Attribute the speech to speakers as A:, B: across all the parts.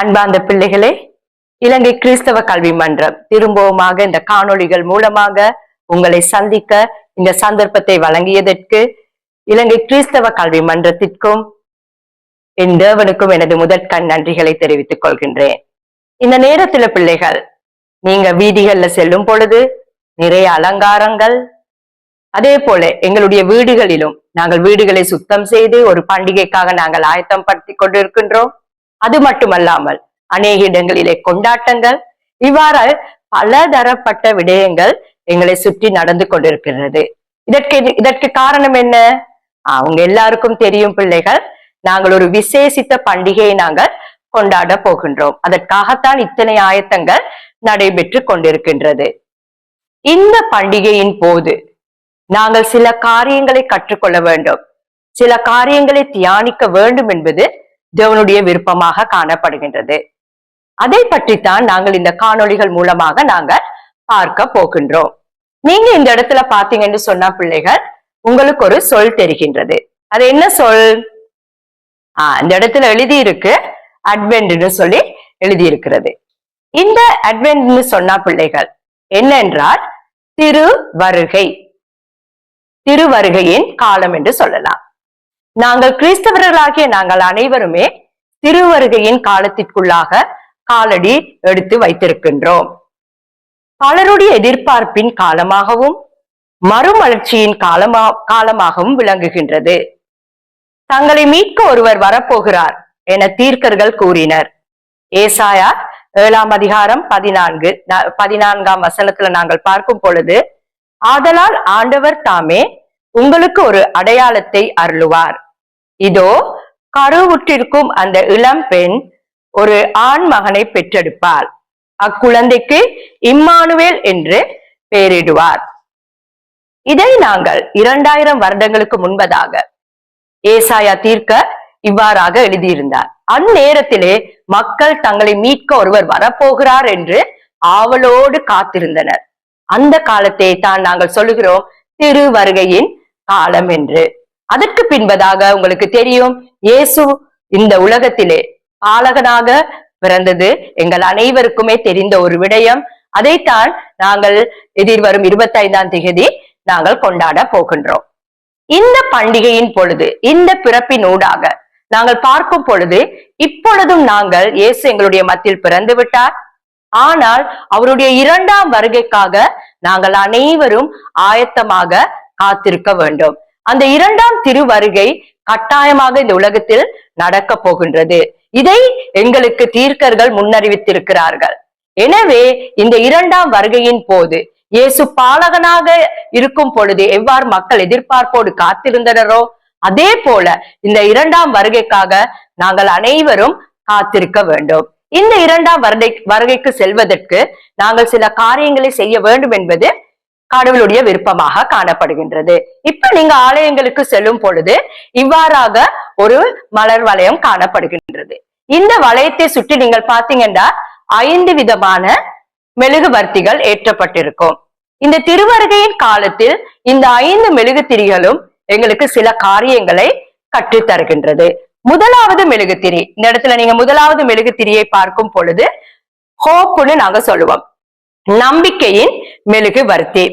A: அன்பார்ந்த பிள்ளைகளே, இலங்கை கிறிஸ்தவ கல்வி மன்றம் திரும்பவுமாக இந்த காணொளிகள் மூலமாக உங்களை சந்திக்க இந்த சந்தர்ப்பத்தை வழங்கியதற்கு இலங்கை கிறிஸ்தவ கல்வி மன்றத்திற்கும் என் தேவனுக்கும் எனது முதற்கண் நன்றிகளை தெரிவித்துக் கொள்கின்றேன். இந்த நேரத்துல பிள்ளைகள், நீங்க வீதிகள்ல செல்லும் பொழுது நிறைய அலங்காரங்கள், அதே போல எங்களுடைய வீடுகளிலும் நாங்கள் வீடுகளை சுத்தம் செய்து ஒரு பண்டிகைக்காக நாங்கள் ஆயத்தம் படுத்தி கொண்டிருக்கின்றோம். அது மட்டுமல்லாமல் அநேக இடங்களிலே கொண்டாட்டங்கள், இவ்வாறு பலதரப்பட்ட விடயங்கள் எங்களை சுற்றி நடந்து கொண்டிருக்கிறது. இதற்கு காரணம் என்ன? அவங்க எல்லாருக்கும் தெரியும் பிள்ளைகள், நாங்கள் ஒரு விசேஷித்த பண்டிகையை நாங்கள் கொண்டாட போகின்றோம். அதற்காகத்தான் இத்தனை ஆயத்தங்கள் நடைபெற்று கொண்டிருக்கின்றது. இந்த பண்டிகையின் போது நாங்கள் சில காரியங்களை கற்றுக்கொள்ள வேண்டும், சில காரியங்களை தியானிக்க வேண்டும் என்பது தேவனுடைய விருப்பமாக காணப்படுகின்றது. அதை பற்றித்தான் நாங்கள் இந்த காணொளிகள் மூலமாக நாங்கள் பார்க்க போகின்றோம். நீங்க இந்த இடத்துல பாத்தீங்கன்னு சொன்னா பிள்ளைகள், உங்களுக்கு ஒரு சொல் தெரிகின்றது. அது என்ன சொல்? இந்த இடத்துல எழுதி இருக்கு, அட்வென்ட்னு சொல்லி எழுதி இருக்கிறது. இந்த அட்வென்ட்னு சொன்னா பிள்ளைகள் என்னென்றால் திருவருகை, திருவருகையின் காலம் என்று சொல்லலாம். நாங்கள் கிறிஸ்தவர்களாகிய நாங்கள் அனைவருமே திருவருகையின் காலத்திற்குள்ளாக காலடி எடுத்து வைத்திருக்கின்றோம். பலருடைய எதிர்பார்ப்பின் காலமாகவும் மறுமலர்ச்சியின் காலமாகவும் விளங்குகின்றது. தங்களை மீட்க ஒருவர் வரப்போகிறார் என தீர்க்கர்கள் கூறினர். ஏசாயா 7ஆம் அதிகாரம் 14ஆம் வசனத்துல நாங்கள் பார்க்கும் பொழுது, ஆதலால் ஆண்டவர் தாமே உங்களுக்கு ஒரு அடையாளத்தை அருளுவார். இதோ கருவுற்றிருக்கும் அந்த இளம் பெண் ஒரு ஆண் மகனை பெற்றெடுப்பார். அக்குழந்தைக்கு இம்மானுவேல் என்று பெயரிடுவார். இதை நாங்கள் 2000 வருடங்களுக்கு முன்பதாக ஏசாயா தீர்க்க இவ்வாறாக எழுதியிருந்தார். அந்நேரத்திலே மக்கள் தங்களை மீட்க ஒருவர் வரப்போகிறார் என்று ஆவலோடு காத்திருந்தனர். அந்த காலத்தை தான் நாங்கள் சொல்லுகிறோம் திருவருகையின் காலம் என்று. அதற்கு பின்பதாக உங்களுக்கு தெரியும், இயேசு இந்த உலகத்திலே பாலகனாக பிறந்தது எங்கள் அனைவருக்குமே தெரிந்த ஒரு விடயம். அதைத்தான் நாங்கள் எதிர்வரும் 25ஆம் தேதி நாங்கள் கொண்டாட போகின்றோம். இந்த பண்டிகையின் பொழுது, இந்த பிறப்பின் ஊடாக நாங்கள் பார்க்கும் பொழுது, இப்பொழுதும் நாங்கள் இயேசு எங்களுடைய மத்தியில் பிறந்து விட்டார். ஆனால் அவருடைய 2ஆம் வருகைக்காக நாங்கள் அனைவரும் ஆயத்தமாக காத்திருக்க வேண்டும். அந்த 2ஆம் திருவருகை கட்டாயமாக இந்த உலகத்தில் நடக்க போகின்றது. இதை எங்களுக்கு தீர்க்கர்கள் முன்னறிவித்திருக்கிறார்கள். எனவே இந்த 2ஆம் வருகையின் போது இயேசு பாலகனாக இருக்கும் பொழுது எவ்வாறு மக்கள் எதிர்பார்ப்போடு காத்திருந்தனரோ, அதே போல இந்த 2ஆம் வருகைக்காக நாங்கள் அனைவரும் காத்திருக்க வேண்டும். இந்த 2ஆம் வருகைக்கு செல்வதற்கு நாங்கள் சில காரியங்களை செய்ய வேண்டும் என்பது கடவுளுடைய விருப்பமாக காணப்படுகின்றது. இப்ப நீங்க ஆலயங்களுக்கு செல்லும் பொழுது இவ்வாறாக ஒரு மலர் வளையம் காணப்படுகின்றது. இந்த வளையத்தை சுற்றி நீங்கள் பாத்தீங்கன்னா 5 விதமான மெழுகுவர்த்திகள் ஏற்றப்பட்டிருக்கும். இந்த திருவருகையின் காலத்தில் இந்த 5 மெழுகு திரிகளும் எங்களுக்கு சில காரியங்களை கற்றுத் தருகின்றது. முதலாவது மெழுகுத்திரி, இந்த இடத்துல நீங்க முதலாவது மெழுகுத்திரியை பார்க்கும் பொழுது ஹோப்னு நாங்க சொல்லுவோம், நம்பிக்கையின் மெழுகுவர்த்தி.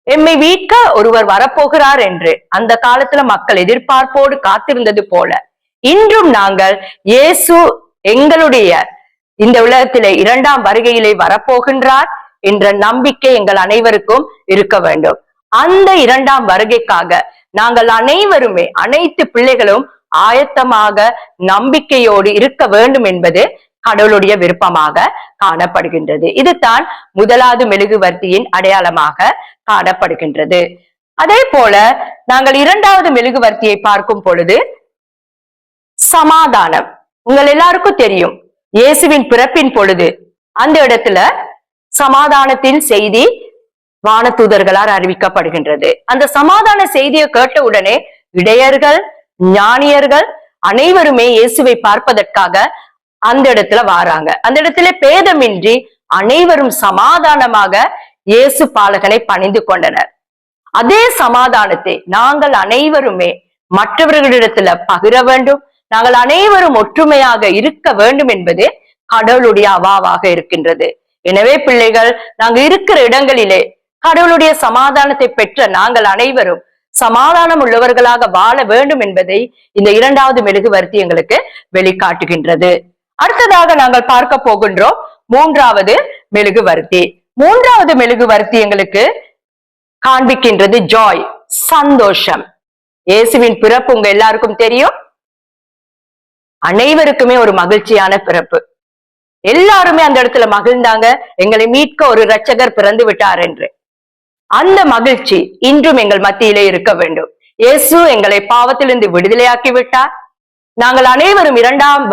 A: எம்மை மீட்க ஒருவர் வரப்போகிறார் என்று அந்த காலத்துல மக்கள் எதிர்பார்ப்போடு காத்திருந்தது போல, இன்றும் நாங்கள் இயேசு எங்களுடைய இந்த உலகத்திலே 2ஆம் வருகையிலே வரப்போகின்றார் என்ற நம்பிக்கை எங்கள் அனைவருக்கும் இருக்க வேண்டும். அந்த 2ஆம் வருகைக்காக நாங்கள் அனைவருமே, அனைத்து பிள்ளைகளும் ஆயத்தமாக நம்பிக்கையோடு இருக்க வேண்டும் என்பது கடவுளுடைய விருப்பமாக காணப்படுகின்றது. இதுதான் முதலாவது மெழுகுவர்த்தியின் அடையாளமாக காணப்படுகின்றது. அதே போல நாங்கள் 2ஆவது மெழுகுவர்த்தியை பார்க்கும் பொழுது சமாதானம். உங்கள் எல்லாருக்கும் தெரியும், இயேசுவின் பிறப்பின் பொழுது அந்த இடத்துல சமாதானத்தின் செய்தி வானதூதர்களால் அறிவிக்கப்படுகின்றது. அந்த சமாதான செய்தியை கேட்ட உடனே இடையர்கள், ஞானியர்கள் அனைவருமே இயேசுவை பார்ப்பதற்காக அந்த இடத்துல வாராங்க. அந்த இடத்துல பேதமின்றி அனைவரும் சமாதானமாக இயேசு பாலகனை பணிந்து கொண்டனர். அதே சமாதானத்தை நாங்கள் அனைவருமே மற்றவர்களிடத்துல பகிர வேண்டும். நாங்கள் அனைவரும் ஒற்றுமையாக இருக்க வேண்டும் என்பது கடவுளுடைய அவாவாக இருக்கின்றது. எனவே பிள்ளைகள், நாங்க இருக்கிற இடங்களிலே கடவுளுடைய சமாதானத்தை பெற்ற நாங்கள் அனைவரும் சமாதானம் உள்ளவர்களாக வாழ வேண்டும் என்பதை இந்த இரண்டாவது மெழுகுவர்த்தி எங்களுக்கு வெளிக்காட்டுகின்றது. அடுத்ததாக நாங்கள் பார்க்க போகின்றோம் மூன்றாவது மெழுகுவர்த்தி. மூன்றாவது மெழுகுவர்த்தி எங்களுக்கு காண்பிக்கின்றது ஜாய், சந்தோஷம். இயேசுவின் பிறப்பு உங்க எல்லாருக்கும் தெரியும். அனைவருக்குமே ஒரு மகிழ்ச்சியான பிறப்பு. எல்லாருமே அந்த இடத்துல மகிழ்ந்தாங்க, எங்களை மீட்க ஒரு இரட்சகர் பிறந்து விட்டார் என்று. அந்த மகிழ்ச்சி இன்றும் எங்கள் மத்தியிலே இருக்க வேண்டும். இயேசு எங்களை பாவத்திலிருந்து விடுதலையாக்கி விட்டார். நாங்கள் அனைவரும் இரண்டாம்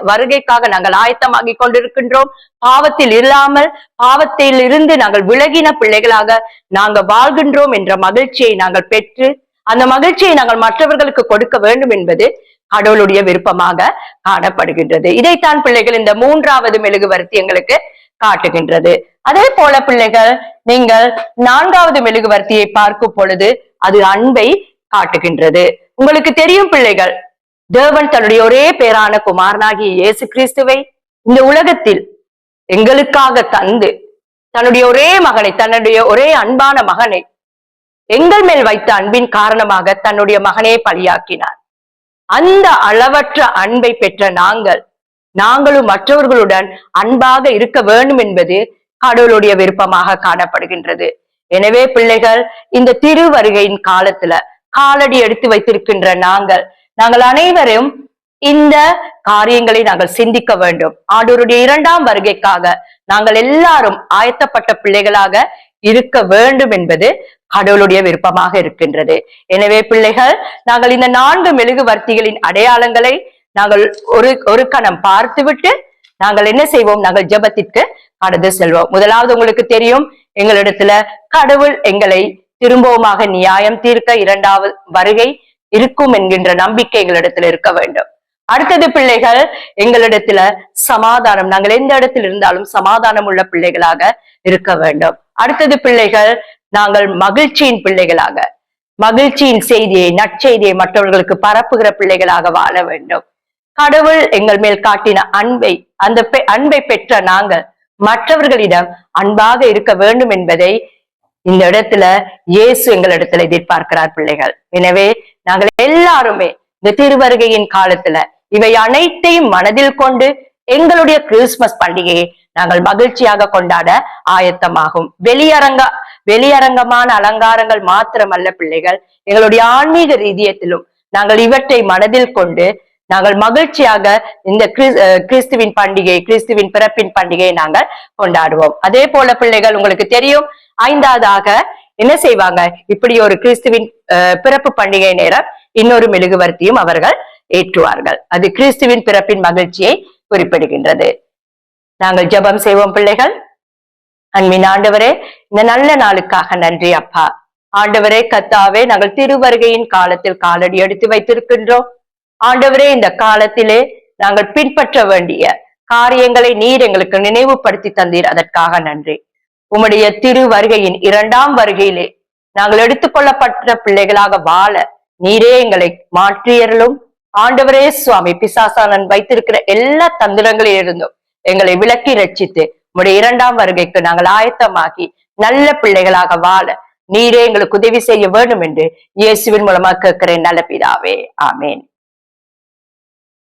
A: வருகைக்காக நாங்கள் ஆயத்தமாகி கொண்டிருக்கின்றோம். பாவத்தில் இல்லாமல், பாவத்தில் இருந்து நாங்கள் விலகின பிள்ளைகளாக நாங்கள் வாழ்கின்றோம் என்ற மகிழ்ச்சியை நாங்கள் பெற்று அந்த மகிழ்ச்சியை நாங்கள் மற்றவர்களுக்கு கொடுக்க வேண்டும் என்பது கடவுளுடைய விருப்பமாக காணப்படுகின்றது. இதைத்தான் பிள்ளைகள் இந்த மூன்றாவது மெழுகுவர்த்தி எங்களுக்கு காட்டுகின்றது. அதே போல பிள்ளைகள், நீங்கள் நான்காவது மெழுகுவர்த்தியை பார்க்கும் பொழுது அது அன்பை காட்டுகின்றது. உங்களுக்கு தெரியும் பிள்ளைகள், தேவன் தன்னுடைய ஒரே பேரான குமாரனாகிய இயேசு கிறிஸ்துவை இந்த உலகத்தில் எங்களுக்காக தந்து தன்னுடைய ஒரே மகனை, தன்னுடைய ஒரே அன்பான மகனை எங்கள் மேல் வைத்த அன்பின் காரணமாக தன்னுடைய மகனே பலியாக்கினார். அந்த அளவற்ற அன்பை பெற்ற நாங்களும் மற்றவர்களுடன் அன்பாக இருக்க வேண்டும் என்பது கடவுளுடைய விருப்பமாக காணப்படுகின்றது. எனவே பிள்ளைகள், இந்த திருவருகையின் காலத்துல காலடி எடுத்து வைத்திருக்கின்ற நாங்கள் அனைவரும் இந்த காரியங்களை நாங்கள் சிந்திக்க வேண்டும். ஆண்டவருடைய இரண்டாம் வருகைக்காக நாங்கள் எல்லாரும் ஆயத்தப்பட்ட பிள்ளைகளாக இருக்க வேண்டும் என்பது கடவுளுடைய விருப்பமாக இருக்கின்றது. எனவே பிள்ளைகள், நாங்கள் இந்த 4 மெழுகுவர்த்திகளின் அடையாளங்களை நாங்கள் ஒரு கணம் பார்த்துவிட்டு நாங்கள் என்ன செய்வோம், நாங்கள் ஜெபத்திற்கு கடந்து செல்வோம். முதலாவது, உங்களுக்கு தெரியும், எங்களிடத்துல கடவுள் எங்களை திரும்பவுமாக நியாயம் தீர்க்க இரண்டாவது வருகை இருக்கும் என்கின்ற நம்பிக்கை எங்களிடத்துல இருக்க வேண்டும். அடுத்தது பிள்ளைகள், எங்களிடத்துல சமாதானம், நாங்கள் எந்த இடத்தில் இருந்தாலும் சமாதானம் உள்ள பிள்ளைகளாக இருக்க வேண்டும். அடுத்தது பிள்ளைகள், நாங்கள் மகிழ்ச்சியின் பிள்ளைகளாக, மகிழ்ச்சியின் செய்தியை, நற்செய்தியை மற்றவர்களுக்கு பரப்புகிற பிள்ளைகளாக வாழ வேண்டும். கடவுள் எங்கள் மேல் காட்டின அந்த அன்பை பெற்ற நாங்கள் மற்றவர்களிடம் அன்பாக இருக்க வேண்டும் என்பதை இந்த இடத்துல இயேசு எங்களிடத்துல எதிர்பார்க்கிறார் பிள்ளைகள். எனவே நாங்கள் எல்லாருமே இந்த திருவருகையின் காலத்துல இவை அனைத்தையும் மனதில் கொண்டு எங்களுடைய கிறிஸ்துமஸ் பண்டிகையை நாங்கள் மகிழ்ச்சியாக கொண்டாட ஆயத்தமாகும். வெளியரங்கமான அலங்காரங்கள் மாத்திரமல்ல பிள்ளைகள், எங்களுடைய ஆன்மீக ரீதியத்திலும் நாங்கள் இவற்றை மனதில் கொண்டு நாங்கள் மகிழ்ச்சியாக இந்த கிறிஸ்துவின் பண்டிகை, கிறிஸ்துவின் பிறப்பின் பண்டிகையை நாங்கள் கொண்டாடுவோம். அதே போல பிள்ளைகள், உங்களுக்கு தெரியும், 5வதாக என்ன செய்வாங்க, இப்படி ஒரு கிறிஸ்துவின் பிறப்பு பண்டிகை நேரம் இன்னொரு மெழுகுவர்த்தியும் அவர்கள் ஏற்றுவார்கள். அது கிறிஸ்துவின் பிறப்பின் மகிழ்ச்சியை குறிப்பிடுகின்றது. நாங்கள் ஜெபம் செய்வோம் பிள்ளைகள். அன்பின் ஆண்டவரே, இந்த நல்ல நாளுக்காக நன்றி அப்பா. ஆண்டவரே கர்த்தாவே, நாங்கள் திருவருகையின் காலத்தில் காலடி எடுத்து வைத்திருக்கின்றோம். ஆண்டவரே, இந்த காலத்திலே நாங்கள் பின்பற்ற வேண்டிய காரியங்களை நீர் எங்களுக்கு நினைவுபடுத்தி தந்தீர், அதற்காக நன்றி. உம்முடைய திருவருகையின் இரண்டாம் வருகையிலே நாங்கள் எடுத்துக்கொள்ளப்பட்ட பிள்ளைகளாக வாழ நீரே எங்களை மாற்றியறலும். ஆண்டவரே சுவாமி, பிசாசானன் வைத்திருக்கிற எல்லா தந்திரங்களில் இருந்தும் எங்களை விலக்கி ரட்சித்து உம்முடைய இரண்டாம் வருகைக்கு நாங்கள் ஆயத்தமாகி நல்ல பிள்ளைகளாக வாழ நீரே எங்களுக்கு உதவி செய்ய வேண்டும் என்று இயேசுவின் மூலமாக கேட்கிறேன் நல்ல பிதாவே, ஆமேன்.